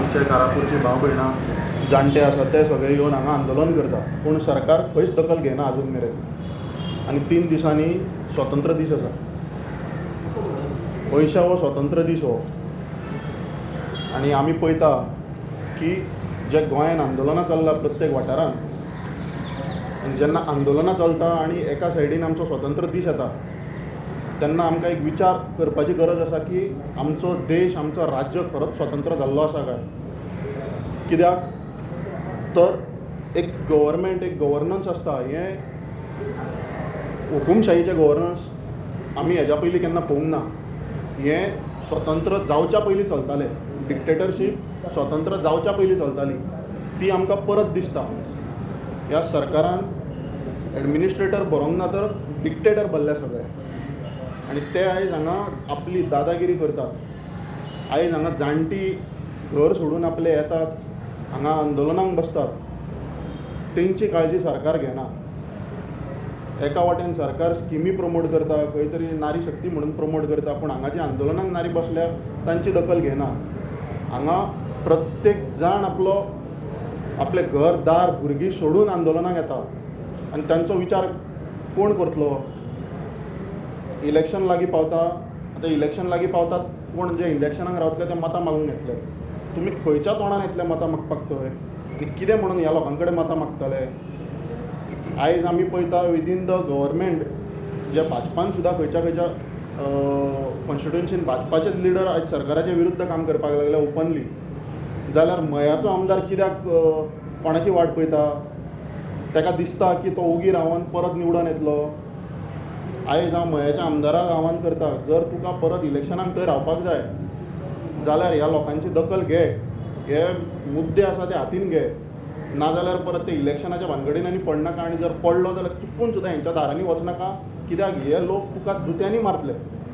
आमचे कारापूरची भाव भयणां जाणटे आसा ते सगळे येवन हांगा आंदोलन करता, पूण सरकार खंयच दखल घेना अजून मेरेन. आनी 3 दिसांनी स्वतंत्र दीस आसा. 50वो स्वतंत्र दीस हो. आनी आमी पळयता की जे गोंयान आंदोलनां चल्लां प्रत्येक वाठारांत, आनी जेन्ना आंदोलनां चलता आनी एका सायडीन आमचो स्वतंत्र दीस येता, तेन्ना आमकां एक विचार करपाची गरज आसा की आमचो देश, आमचो राज्य खरोच स्वतंत्र जाल्लो आसा काय. कित्याक तर एक गव्हर्मेंट, एक गव्हर्नन्स आसता, हें हुकुमशाहीचें गव्हर्नन्स आमी हेज्या पयलीं केन्ना पळोवंक ना. हें स्वतंत्र जावच्या पयलीं चलतालें. डिक्टेटरशीप स्वतंत्र जावच्या पयलीं चलताली, ती आमकां परत दिसता. ह्या सरकारान एडमिनिस्ट्रेटर बरोवंक ना तर डिक्टेटर बल्ले सगळे, आनी ते आयज हांगा आपली दादागिरी करतात. आयज हांगा जाणटी घर सोडून आपले येतात, हांगा आंदोलनांक बसतात. तेंची काळजी सरकार घेना. एका वाटेन सरकार स्किमी प्रमोट करता, खंय तरी नारी शक्ती म्हणून प्रमोट करता, पूण हांगा जी आंदोलनांक नारी बसल्या तांची दखल घेना. हांगा प्रत्येक जाण आपले घर दार भुरगीं सोडून आंदोलनाक येता, आनी तांचो विचार कोण करतलो. इलेक्शन लागीं पावता, आतां इलेक्शन लागीं पावतात, पूण जे इलेक्शनाक रावतले ते मतां मागूंक येतले. तुमी खंयच्या तोंडान येतले मतां मागपाक थंय, आनी कितें म्हणून ह्या लोकां कडेन मतां मागतले. आयज आमी पळयता विदीन द गव्हर्मेंट जे भाजपान सुद्दां खंयच्या कॉन्स्टिट्युएन्सीन भाजपाचेच लिडर आयज सरकाराचे विरुद्ध काम करपाक लागले ओपनली. जाल्यार मयाचो आमदार कित्याक कोणाची वाट पळयता. ताका दिसता की तो ओगी रावन परत निवडून येतलो. आयज हांव मयाच्या आमदाराक आव्हान करता, जर तुका परत इलेक्शनाक थंय रावपाक जाय जाल्यार ह्या लोकांची दखल घे, हे मुद्दे आसा ते हातीन घे. नाजाल्यार परत ते इलेक्शनाच्या भानगडीन आनी पडनाका, आनी जर पडलो जाल्यार चुकून सुद्दां हेंच्या दारांनी वचनाका, कित्याक हे लोक तुका जुत्यांनी मारतले.